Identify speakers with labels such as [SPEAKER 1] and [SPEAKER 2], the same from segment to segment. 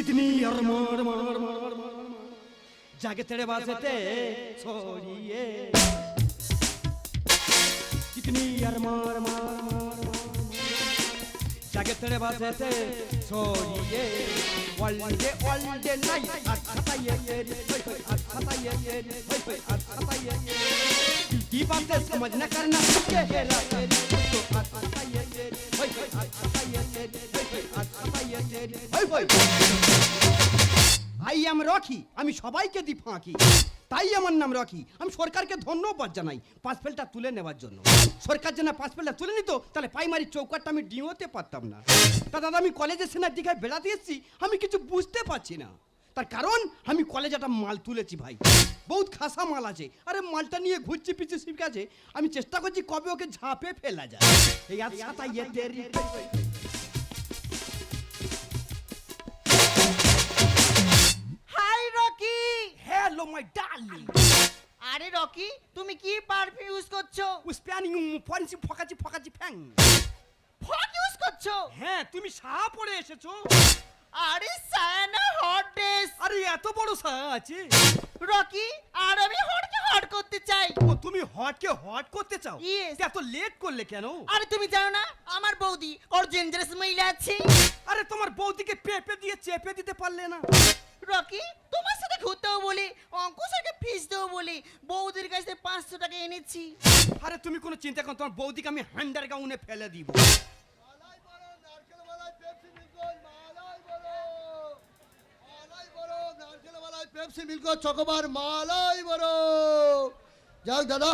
[SPEAKER 1] कितनी और मार मार मार जाके तेरे वास्ते छोड़िए कितनी और मार मार मार जाके तेरे वास्ते छोड़िए all day night अच्छा ये अच्छा ये अच्छा ये की बातें समझ न करना ये हेरा तो अच्छा ये আই এম রকি আমি সবাইকে দি ফাঁকি তাই আমার নাম রকি আমি সরকারকে ধন্যবাদ জানাই পাঁচ ফেলটা তুলে নেওয়ার জন্য সরকার যেন পাঁচ ফেলটা তুলে নিত তাহলে প্রাইমারি চৌকাটটা আমি ডিওতে পারতাম না তা দাদা আমি কলেজে সেনার দিঘায় বেড়াতে এসেছি আমি কিছু বুঝতে পারছি না তার কারণ আমি কলেজে একটা মাল তুলেছি ভাই বহুত খাসা মাল আছে আরে মালটা নিয়ে ঘুরছি পিছু শিব কাছে আমি চেষ্টা করছি কবে ওকে ঝাঁপে ফেলা যায় এই আচ্ছা ইয়ে তেরি হ্যালো মাই ডার্লিং
[SPEAKER 2] আরে রকি তুমি কি পারফিউম ইউজ করছো
[SPEAKER 1] উসপ্যানিং ফরেন্সি ফকাচি ফ্যাং
[SPEAKER 2] ফক ইউজ করছো
[SPEAKER 1] হ্যাঁ তুমি সাহা পড়ে এসেছো
[SPEAKER 2] আরে সায়ানা হট ড্রেস
[SPEAKER 1] আরে এত বড় সাহা আছে
[SPEAKER 2] রকি আর আমি হটকে হট করতে চাই
[SPEAKER 1] ও তুমি হটকে হট করতে চাও
[SPEAKER 2] Yes.
[SPEAKER 1] এত লেট করলে কেন
[SPEAKER 2] আরে তুমি জানো না আমার বৌদি ওর ডেঞ্জারাস মহিলা আছে
[SPEAKER 1] আরে তোমার বৌদিকে পেপে দিয়ে চেপে দিতে পারলে না
[SPEAKER 2] রকি তোমার সাথে ঘুরতেও বলি অঙ্কুশকে ফিস দেও বলি বৌদির কাছে 500 টাকা এনেছি
[SPEAKER 1] আরে তুমি কোনো চিন্তা করো তোমার বৌদিকে আমি হ্যান্ডার গাউনে ফেলে দিব
[SPEAKER 3] মালাই বড় নারকেল মালাই পেপসি মিল্ক মালাই বড় নারকেল মালাই পেপসি মিল্ক চকোবার মালাই বড় যাই দাদা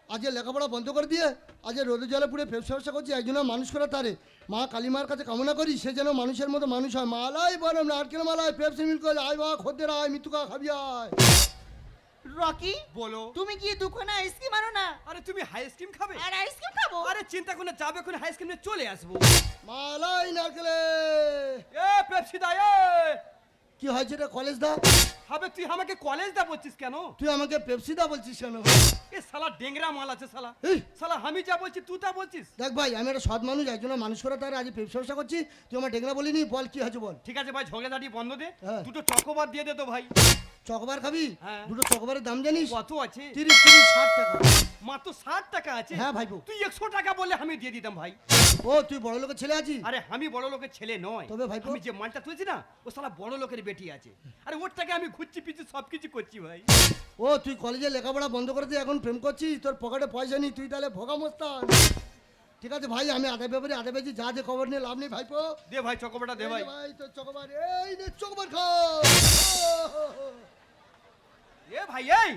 [SPEAKER 3] আজ লেখাপড়া বন্ধ করে দিয়ে আজ রোদে জলে পুড়ে ব্যবসা করছি একজন মানুষ করে তারে মা কালীমার কাছে কামনা করি সে যেন মানুষের মতো মানুষ হয় মালাই বড় নারকেল মালাই পেপসি মিল্ক আয় বা খদ্দের আয় মৃত্যুকা খাবি আয়
[SPEAKER 2] রকি
[SPEAKER 1] বলো
[SPEAKER 2] তুমি কি দুখানা আইসক্রিম আনো না
[SPEAKER 1] আরে তুমি আইসক্রিম খাবে
[SPEAKER 2] আর আইসক্রিম খাবো
[SPEAKER 1] আরে চিন্তা করে যাবে কোন আইসক্রিম নিয়ে চলে আসবো
[SPEAKER 3] মালাই নারকেলে
[SPEAKER 1] এ পেপসি দা এ
[SPEAKER 3] কি হয়েছে রে কলেজ দা
[SPEAKER 1] হবে তুই আমাকে কলেজ দা বলছিস কেন
[SPEAKER 3] তুই আমাকে পেপসি দা বলছিস কেন
[SPEAKER 1] এ শালা ডেংরা মাল আছে শালা
[SPEAKER 3] এই।
[SPEAKER 1] শালা আমি যা বলছি তুই তা বলছিস
[SPEAKER 3] দেখ ভাই আমি একটা সৎ মানুষ একজন মানুষ করে তার আজ ব্যবসা করছি তুই আমার ডেংরা বলিনি বল কি হয়েছে বল
[SPEAKER 1] ঠিক আছে ভাই ঝগড়াঝাটি বন্ধ দে
[SPEAKER 3] হ্যাঁ।
[SPEAKER 1] দুটো চকোবার দিয়ে দে তো ভাই
[SPEAKER 3] চকবার খাবি
[SPEAKER 1] হ্যাঁ।
[SPEAKER 3] দুটো চকবারের দাম জানিস
[SPEAKER 1] কত আছে
[SPEAKER 3] 30-60 টাকা
[SPEAKER 1] মাত্র 60 টাকা আছে
[SPEAKER 3] হ্যাঁ ভাইপো।
[SPEAKER 1] তুই 100 টাকা বললে আমি দিয়ে দিতাম ভাই
[SPEAKER 3] ও তুই বড় লোকের ছেলে আছিস
[SPEAKER 1] আরে আমি বড় লোকের ছেলে নয়
[SPEAKER 3] তবে ভাইপো?
[SPEAKER 1] আমি যে মালটা তুলেছি না ও শালা বড় লোকের বেটি আছে আরে ওর টাকা আমি ঘুরছি পিছু সবকিছু করছি ভাই
[SPEAKER 3] ও তুই কলেজে লেখাপড়া বন্ধ করে দিয়ে এখন প্রেম করছিস তোর পকেটে পয়সা নেই তুই তাহলে ভোগা মস্তান ঠিক আছে ভাই আমি আধা ব্যাপারে আধা বেজি যা যে খবর নিয়ে লাভ নেই ভাইপো
[SPEAKER 1] দে ভাই চকোবারটা দে ভাই
[SPEAKER 3] ভাই তোর চকবার এই নে চকবার খা
[SPEAKER 1] এ ভাই এই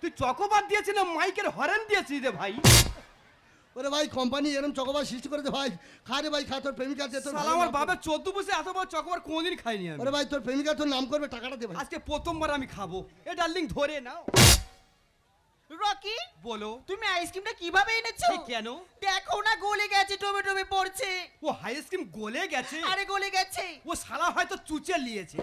[SPEAKER 1] তুই চকোবার দিয়েছিস না মাইকের হরেন দিয়েছিস রে ভাই
[SPEAKER 3] ওরে ভাই কোম্পানি এরকম চকবার সৃষ্টি করেছে ভাই খা রে ভাই খা তোর প্রেমিকা আছে তোর
[SPEAKER 1] শালা আমার বাবা 14 বছরে এত বড় চকোবার কোনদিন খাইনি আমি
[SPEAKER 3] ওরে ভাই তোর প্রেমিকা তোর নাম করবে টাকাটা দে ভাই
[SPEAKER 1] আজকে প্রথমবার আমি খাবো এ ডার্লিং ধরে নাও
[SPEAKER 2] রকি
[SPEAKER 1] বলো
[SPEAKER 2] তুমি আইসক্রিমটা কিভাবে এনেছো
[SPEAKER 1] এ কেন
[SPEAKER 2] দেখো না গলে গেছে টবে টবে পড়ছে
[SPEAKER 1] ও আইসক্রিম গলে গেছে
[SPEAKER 2] আরে গলে গেছে
[SPEAKER 1] ও শালা হয়তো চুচে নিয়েছে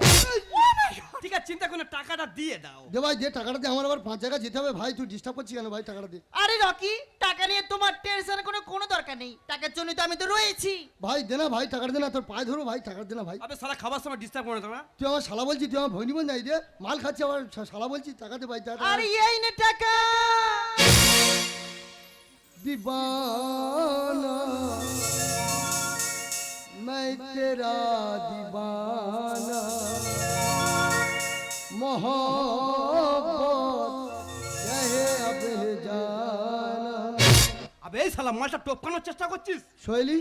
[SPEAKER 1] ঠিক আছে চিন্তা করে টাকাটা দিয়ে দাও
[SPEAKER 3] দে ভাই যে টাকাটা দে আমার আবার 5 জায়গা যেতে হবে ভাই তুই ডিস্টার্ব করছিস কেন ভাই টাকাটা দে
[SPEAKER 2] আরে রকি টাকা নিয়ে তোমার টেনশন কোনো দরকার নেই টাকার জন্য তো আমি তো রয়েছি
[SPEAKER 3] ভাই দে না ভাই টাকাটা দে না তোর পায়ে ধরো ভাই টাকাটা দে না ভাই
[SPEAKER 1] আবে শালা খাবার সময় ডিস্টার্ব করে না
[SPEAKER 3] তুই আমার শালা বলছিস তুই আমার ভৈনি বোন নাই রে মাল খাচ্ছি আমার শালা বলছিস টাকা দে ভাই টাকা
[SPEAKER 2] আরে এই নে টাকা
[SPEAKER 3] दीवाना मैं तेरा दीवाना मोहब्बत कहे अब जाना
[SPEAKER 1] আবে এই শালা মালটা টপকানোর চেষ্টা করছিস
[SPEAKER 3] শৈলী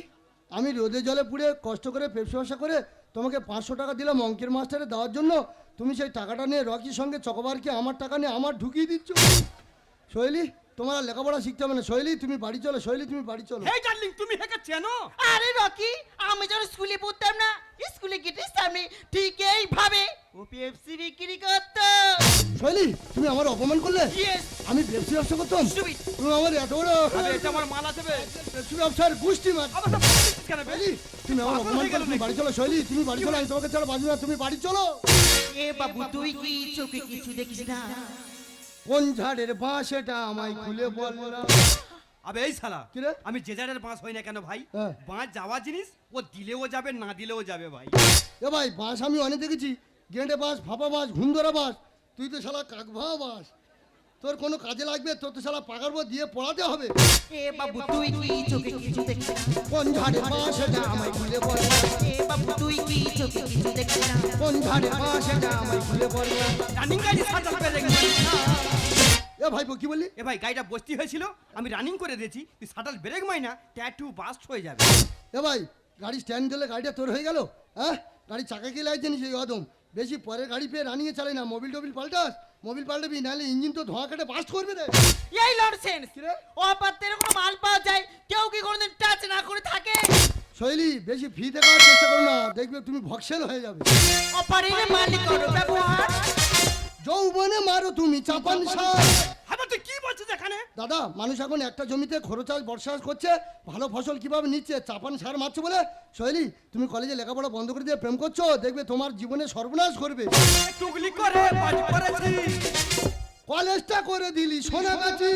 [SPEAKER 3] আমি রোদে জলে পুড়ে কষ্ট করে ব্যবসা করে তোমাকে 500 টাকা দিলাম অঙ্কের মাস্টারে দেওয়ার জন্য তুমি সেই টাকাটা নিয়ে রকির সঙ্গে চকবারকে আমার টাকা নিয়ে আমার ঢুকিয়ে দিচ্ছ শৈলী তোমার আর লেখাপড়া শিখতে হবে না শৈলী তুমি বাড়ি চলো শৈলী তুমি বাড়ি চলো
[SPEAKER 1] হেই ডার্লিং তুমি হেকে চেনো
[SPEAKER 2] আরে রকি আমি যখন স্কুলে পড়তাম না স্কুলে গেটের সামনে ঠিক এইভাবে ও পেপসি বিক্রি করতো
[SPEAKER 3] শৈলী তুমি আমার অপমান করলে
[SPEAKER 2] ইয়েস
[SPEAKER 3] আমি ব্যবসা করতাম
[SPEAKER 2] Stupid.
[SPEAKER 3] তুমি আমার এত বড়
[SPEAKER 1] আবে এটা আমার মাল আছে বে
[SPEAKER 3] ব্যবসার গোষ্ঠী মার
[SPEAKER 1] আবার সব বলছিস কেন বে
[SPEAKER 3] শৈলী তুমি আমার
[SPEAKER 1] পাগল
[SPEAKER 3] অপমান
[SPEAKER 1] হয়ে গেল
[SPEAKER 3] করলে তুমি
[SPEAKER 1] নাকি?
[SPEAKER 3] বাড়ি চলো শৈলী তুমি বাড়ি চলো আমি তোমাকে ছাড়া বাঁচবো না তুমি বাড়ি চলো
[SPEAKER 2] এ বাবু তুই কি চোখে কিছু দেখিস না
[SPEAKER 3] কোন ঝাড়ের বাঁশ এটা আমায় খুলে বল না
[SPEAKER 1] আবে এই শালা
[SPEAKER 3] কি রে?
[SPEAKER 1] আমি যে যারের বাঁশ হই না কেন ভাই,
[SPEAKER 3] হ্যাঁ।
[SPEAKER 1] বাঁশ যাওয়া জিনিস, ও দিলেও যাবে না দিলেও যাবে ভাই।
[SPEAKER 3] এ ভাই বাঁশ আমি অনেক দেখেছি, গেঁটে বাঁশ, ফাঁপা বাঁশ, ঘুমধরা বাঁশ, তুই তো শালা কাকভা বাঁশ। তোর কোনো কাজে লাগবে, তোর তো শালা পাকার পর দিয়ে পড়াতে হবে।
[SPEAKER 2] এ বাবু তুই কি চোখে কিছু দেখছিস না?
[SPEAKER 3] কোন ঝাড়ে বাঁশ এটা আমায় খুলে বল না।
[SPEAKER 2] এ বাবু তুই কি চোখে কিছু দেখছিস না?
[SPEAKER 3] কোন ঝাড়ে বাঁশ এটা আমায় খুলে বল না।
[SPEAKER 1] রানিং গাড়ি সাঁতার পেরে গেছি।
[SPEAKER 3] এ ভাই কি বললি?
[SPEAKER 1] এ ভাই গাড়িটা বসতি হয়েছিল, আমি রানিং করে দিয়েছি, তুই সাঁতার ব্রেক মাই না, ট্যাটু বাস্ট হয়ে যাবে।
[SPEAKER 3] এ ভাই গাড়ি স্ট্যান্ড দিলে গাড়িটা তোর হয়ে গেল? হ্যাঁ, গাড়ি চাকা কি লাগছে নিচে অদম, বেশি পরের গাড়ি পেয়ে রানিংয়ে চালাই না। মোবিল টোবিল পাল্টাস, মোবিল পাল্টাবি, নাহলে ইঞ্জিন তো ধোঁয়া কেটে বাস্ট করবে রে।
[SPEAKER 2] এই লনসেন্স,
[SPEAKER 3] কি রে?
[SPEAKER 2] ও পাত্রের কোনো মাল পাওয়া যায়, কেউ কি কোনোদিন টাচ না করে থাকে?
[SPEAKER 3] শৈলী বেশি ফি দেখার চেষ্টা করো না, দেখবে তুমি ভক্সেল হয়ে যাবে।
[SPEAKER 2] অপারের মালিক করো ব্যবহার।
[SPEAKER 3] যৌবনে মারো তুমি চাপান সার।
[SPEAKER 1] আবার তুই কি বলছিস এখানে?
[SPEAKER 3] দাদা, মানুষ এখন একটা জমিতে খরচ চাষ বর্ষা চাষ করছে, ভালো ফসল কিভাবে নিচ্ছে, চাপান সার মারছে বলে। শৈলী তুমি কলেজে লেখাপড়া বন্ধ করে দিয়ে প্রেম করছো, দেখবে তোমার জীবনে সর্বনাশ করবে।
[SPEAKER 1] টুকলি করে বাজ করেছি।
[SPEAKER 3] কলেজটা করে দিলি সোনাগাছি।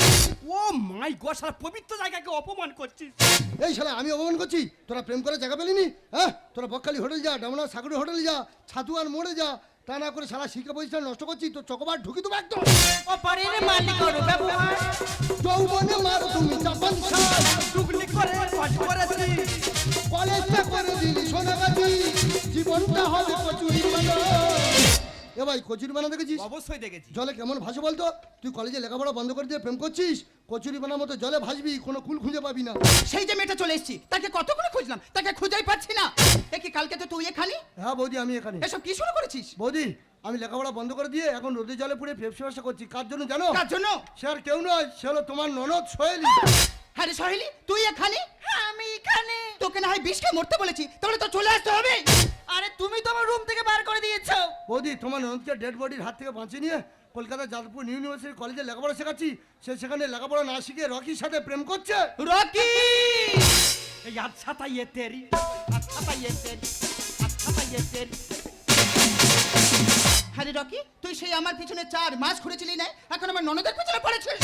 [SPEAKER 1] ও মাই গড, শালা পবিত্র জায়গাকে অপমান করছিস।
[SPEAKER 3] এই শালা আমি অপমান করছি? তোরা প্রেম করে জায়গা পেলিনি? হ্যাঁ, তোরা বকখালি হোটেল যা, ডামনা সাগরের হোটেলে যা, ছাতুয়ার মোড়ে যা, তা না করে সারা শিক্ষা প্রতিষ্ঠান নষ্ট করছি। তো চকবার ঢুকি দেবো একদম।
[SPEAKER 2] অপারের মালিক করো ব্যবহার।
[SPEAKER 3] যৌবনে মারো তুমি চাপান সার।
[SPEAKER 1] টুকলি করে বাজ করেছি।
[SPEAKER 3] কলেজটা করে দিলি সোনাগাছি, জীবনটা হবে কচুরি বানা। এ ভাই কচুরি বানা দেখেছিস?
[SPEAKER 1] অবশ্যই দেখেছি।
[SPEAKER 3] জলে কেমন ভাসে বলতো? তুই কলেজে লেখাপড়া বন্ধ করে দিয়ে প্রেম করছিস, কচুরি বানার মতো জলে ভাসবি, কোনো কুল খুঁজে পাবি না।
[SPEAKER 4] সেই যে মেয়েটা চলে এসেছি, তাকে কত করে খুঁজলাম, তাকে খুঁজেই পাচ্ছি না। দেখি কালকে তো তুই এখানে,
[SPEAKER 3] হ্যাঁ বৌদি, আমি এখানে।
[SPEAKER 4] এসব কি শুরু করেছিস?
[SPEAKER 3] বৌদি, আমি লেখাপড়া বন্ধ করে দিয়ে এখন রোদে জলে পুড়ে পেপসি ব্যবসা করছি। কার জন্য জানো?
[SPEAKER 4] কার জন্য?
[SPEAKER 3] সে আর কেউ নয়, সে হলো তোমার ননদ সোহেলি।
[SPEAKER 4] হ্যাঁ রে সহেলি, তুই এখানে?
[SPEAKER 2] আমি এখানে।
[SPEAKER 4] তোকে না হয় বিষ খেয়ে মরতে বলেছি, তাহলে তো চলে আসতে হবে।
[SPEAKER 2] আরে তুমি তো আমার রুম থেকে বার করে দিয়েছো।
[SPEAKER 3] বৌদি, তোমার ননদকে ডেড বডির হাত থেকে বাঁচিয়ে নিয়ে কলকাতা যাদবপুর ইউনিভার্সিটি কলেজে লেখাপড়া শেখাচ্ছি। সে সেখানে লেখাপড়া না শিখে রকির সাথে প্রেম করছে।
[SPEAKER 4] রকি!
[SPEAKER 1] এই আচ্ছা তাই এ তেরি, আচ্ছা তাই এ তেরি, আচ্ছা তাই এ তেরি।
[SPEAKER 4] হ্যাঁ রে রকি, তুই সেই আমার পিছনে 4 মাস ঘুরেছিলি না, এখন আমার ননদের পিছনে পড়েছিস।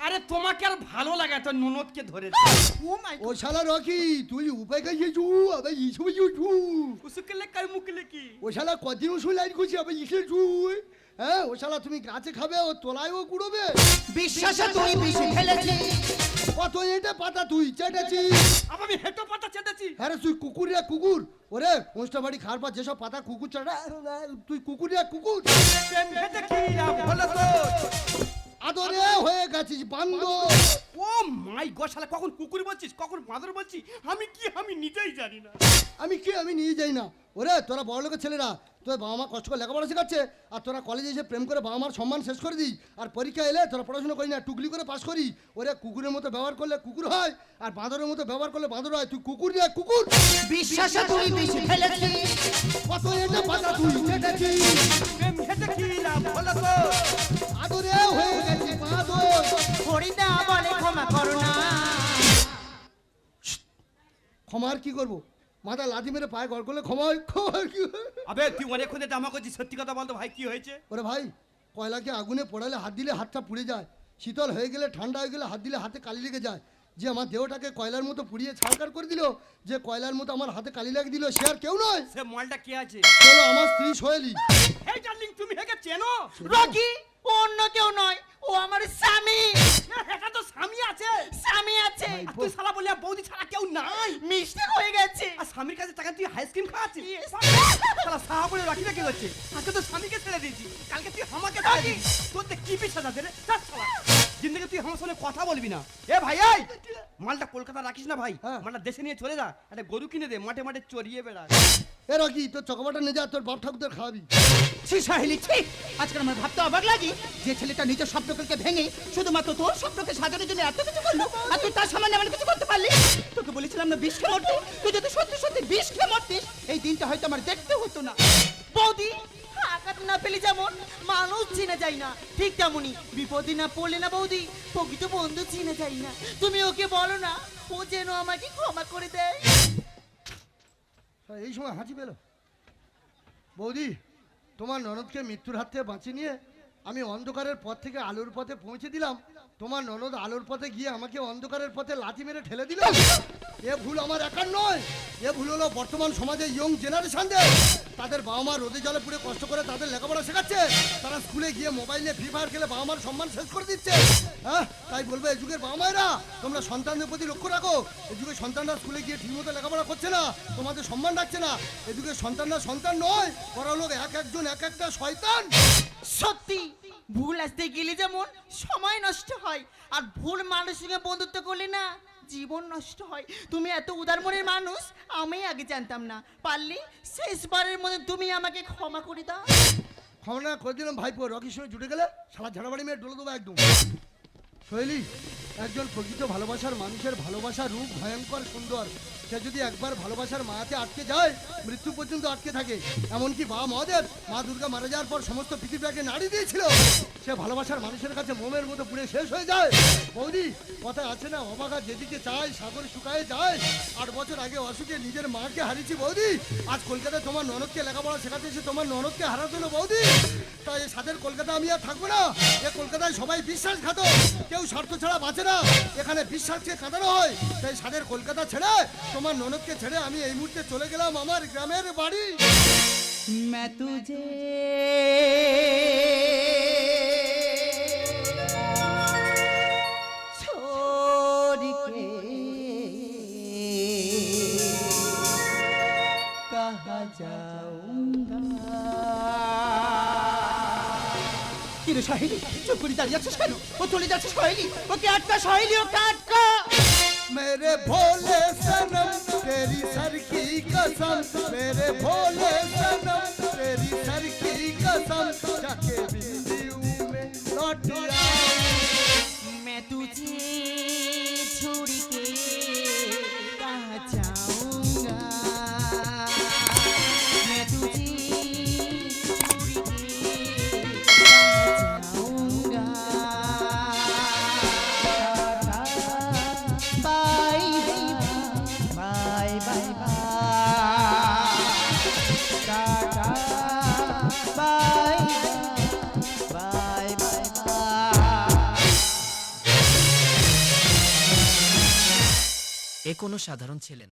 [SPEAKER 1] আরে তোমাকে আর ভালো লাগে তো ননদকে ধরে।
[SPEAKER 2] ও মাই
[SPEAKER 3] ও শালা রকি, তুই উপায় খাইয়েছু, আবার ইসু ইছু।
[SPEAKER 1] উসুকলে কাই মুকলে কি?
[SPEAKER 3] ও শালা কদিন ওষুধ লাইন করছি, আবার ইসে ছুই। হ্যাঁ, ও শালা তুমি গাছে খাবে, ও তোলায়ও কুড়োবে।
[SPEAKER 4] বিশ্বাসে তুই বিষ ফেলেছিস।
[SPEAKER 3] কত এটা পাতা তুই চেটেছিস।
[SPEAKER 1] আবার আমি হেঁটো পাতা চেটেছি।
[SPEAKER 3] হ্যাঁ রে, তুই কুকুর রে কুকুর। ওরে পোস্টা বাড়ি খাওয়ার পর যেসব পাতা কুকুর চড়া, তুই কুকুর রে কুকুর।
[SPEAKER 1] প্রেম হেঁটে কি লাভ হলো তোর?
[SPEAKER 3] আদরে হয়ে গেছিস বান্দর।
[SPEAKER 1] ও মাই গড, শালা কখন কুকুর বলছিস, কখন বাঁদর বলছিস, আমি নিজেই জানি না।
[SPEAKER 3] আমি নিয়ে যাই না। ওরে তোরা বড় লোকের ছেলেরা, তোর বাবা মা কষ্ট করে লেখাপড়া শেখাচ্ছে, আর তোরা কলেজে এসে প্রেম করে বাবা মার সম্মান শেষ করে দিই, আর পরীক্ষা এলে তোরা পড়াশোনা করি না, টুকলি করে পাস করি। ওরে কুকুরের মতো ব্যবহার করলে কুকুর হয়, আর বাঁদরের মতো ব্যবহার করলে বাঁদর হয়। তুই কুকুর রে কুকুর।
[SPEAKER 4] বিশ্বাসে তুই বিষ ফেলেছিস।
[SPEAKER 3] কত এটা পাতা তুই চেটেছিস।
[SPEAKER 1] প্রেম হেঁটে কি লাভ হলো তোর?
[SPEAKER 3] আদরে হয়ে গেছিস বাঁদর।
[SPEAKER 2] হরিদা বলে ক্ষমা করো না।
[SPEAKER 3] ক্ষমা আর কি করবো? মাথা লাথি মেরে পায়ে গড় করলে ক্ষমা হয়? ক্ষমা আর কি হয়?
[SPEAKER 1] আবে তুই অনেকক্ষণ ধরে জামা করছিস, সত্যি কথা বলতো ভাই, কি হয়েছে?
[SPEAKER 3] ওরে ভাই, কয়লাকে আগুনে পোড়ালে হাত দিলে হাতটা পুড়ে যায়, শীতল হয়ে গেলে ঠান্ডা হয়ে গেলে হাত দিলে হাতে কালি লেগে যায়। যে আমার দেহটাকে কয়লার মতো পুড়িয়ে ছাড়কার করে দিল, যে কয়লার মতো আমার হাতে কালি লাগিয়ে দিল, সে আর কেউ নয়,
[SPEAKER 1] সে মলটা কে আছে?
[SPEAKER 3] চলো আমার স্ত্রী সোহেলি।
[SPEAKER 1] হেই ডার্লিং, তুমি হেকে চেনো?
[SPEAKER 2] রকি, ও অন্য কেউ নয়, ও আমার স্বামী।
[SPEAKER 1] না, হেটা তো স্বামী আছে।
[SPEAKER 2] স্বামী আছে,
[SPEAKER 1] আর তুই শালা বলি আর বৌদি ছাড়া কেউ নাই।
[SPEAKER 2] মিস্টেক হয়ে গেছে।
[SPEAKER 1] আর স্বামীর কাছে টাকা তুই আইসক্রিম খাওয়াচ্ছিস? শালা সাহা বলে রাখি না কি হচ্ছে? আজকে তো স্বামীকে ছেড়ে দিয়েছি, কালকে তুই আমাকে ছেড়ে দিবি। তোর তো কি পিছা যাচ্ছে রে? ছাড় শালা। জিন্দগি তুই আমার সঙ্গে কথা বলবি না। এ ভাই, এই মালটা কলকাতা রাখিস না ভাই,
[SPEAKER 3] হ্যাঁ।
[SPEAKER 1] মালটা দেশে নিয়ে চলে যা, একটা গরু কিনে দে, মাঠে মাঠে চড়িয়ে বেড়া।
[SPEAKER 3] এ রকি, তোর চকবাটা নিয়ে যা, তোর বাপ ঠাকুরদের খাওয়াবি।
[SPEAKER 4] ছি সহেলি, ছি। আজকাল আমার ভাবতে অবাক লাগে, যে ছেলেটা নিজের স্বপ্নকে ভেঙে শুধুমাত্র তোর স্বপ্নকে সাজানোর জন্য এত কিছু করলো, আর তুই তার সামনে এমন কিছু করতে পারলি। তোকে বলেছিলাম না বিষ খেয়ে মরতে, তুই যদি সত্যি সত্যি বিষ খেয়ে মরতিস, এই দিনটা হয়তো আমার দেখতে হতো না।
[SPEAKER 2] বৌদি, আঘাত না পেলে যেমন মানুষ চিনে যায় না, ঠিক তেমনই বিপদে না পড়লে না বৌদি, প্রকৃত বন্ধু চিনে যায় না। তুমি ওকে বলো না, ও যেন আমাকে ক্ষমা করে দেয়।
[SPEAKER 3] এই সময় হাঁচি পেল। বৌদি, তোমার ননদকে মৃত্যুর হাত থেকে বাঁচিয়ে নিয়ে আমি অন্ধকারের পথ থেকে আলোর পথে পৌঁছে দিলাম, তোমার ননদ আলোর পথে গিয়ে আমাকে অন্ধকারের পথে লাথি মেরে ঠেলে দিল। এ ভুল আমার একার নয়, এ ভুল হলো বর্তমান সমাজে ইয়ং জেনারেশনদের। তাদের বাবা মা রোদে জলে পুড়ে কষ্ট করে তাদের লেখাপড়া শেখাচ্ছে, তারা স্কুলে গিয়ে মোবাইলে ফ্রি ফায়ার খেলে বাবা মার সম্মান শেষ করে দিচ্ছে। হ্যাঁ, তাই বলবো এই যুগের বাবা মায়েরা তোমরা সন্তানদের প্রতি লক্ষ্য রাখো। এই যুগের সন্তানরা স্কুলে গিয়ে ঠিকমতো লেখাপড়া করছে না, তোমাদের সম্মান রাখছে না। এই যুগের সন্তানরা সন্তান নয়, ওরা লোক এক একজন এক একটা শয়তান।
[SPEAKER 2] সত্যি ভুল আসতে গেলে যেমন সময় নষ্ট হয়, আর ভুল মানুষের সঙ্গে বন্ধুত্ব করলে না জীবন নষ্ট হয়। তুমি এত উদার মনের মানুষ আমি আগে জানতাম না। পারলে শেষবারের মধ্যে তুমি আমাকে ক্ষমা করে দাও।
[SPEAKER 3] ক্ষমা না করে দিলাম ভাইপো, রকির সঙ্গে জুটে গেলে সারা ঝাড়াবাড়ি মেয়ে ডলে দেবো একদম। শৈলী, একজন প্রকৃত ভালোবাসার মানুষের ভালোবাসার রূপ ভয়ঙ্কর সুন্দর। সে যদি একবার ভালোবাসার মায়াতে আটকে যায় মৃত্যু পর্যন্ত আটকে থাকে। এমনকি বাবা মহাদেব মা দুর্গা মারা যাওয়ার পর সমস্ত পৃথিবীটাকে নাড়ি দিয়েছিল। সে ভালোবাসার মানুষের কাছে মোমের মতো পুড়ে শেষ হয়ে যায়। বৌদি, কথায় আছে না, অবাগা যেদিকে চায় সাগর শুকায় যায়। 8 বছর আগে অসুখে নিজের মাকে হারিয়েছি বৌদি। আজ কলকাতায় তোমার ননদকে লেখাপড়া শেখাতে এসে তোমার ননদকে হারাতে হলো বৌদি। তাই এই সাদের কলকাতা আমি আর থাকবো না। এ কলকাতায় সবাই বিশ্বাসঘাতক, কেউ স্বার্থ ছাড়া বাঁচে না। এখানে বিশ্বাসকে কাঁদানো হয়। তাই সাদের কলকাতা ছেড়ে তোমার ননদকে ছেড়ে আমি এই মুহূর্তে চলে গেলাম আমার গ্রামের বাড়ি।
[SPEAKER 4] मैं तुझे छोड़ के कहाँ जाऊंगा। কিরে সহেলি, চুপ করে দাঁড়িয়ে আছিস কেন? ও চলে যাচ্ছে সহেলি, ওকে আটকা সহেলি, ওকে আটকা।
[SPEAKER 3] मेरे भोले सनम तेरी सर की कसम, मेरे भोले सनम तेरी सर की कसम, जाके बिंदियों में लौट आऊं।
[SPEAKER 2] मैं तुझे छोड़ के कहाँ जाऊंगा। मैं तुझे छोड़ के कहाँ जाऊंगा।
[SPEAKER 4] Bye bye bye tata bye bye bye
[SPEAKER 5] এ কোনো সাধারণ ছেলে না।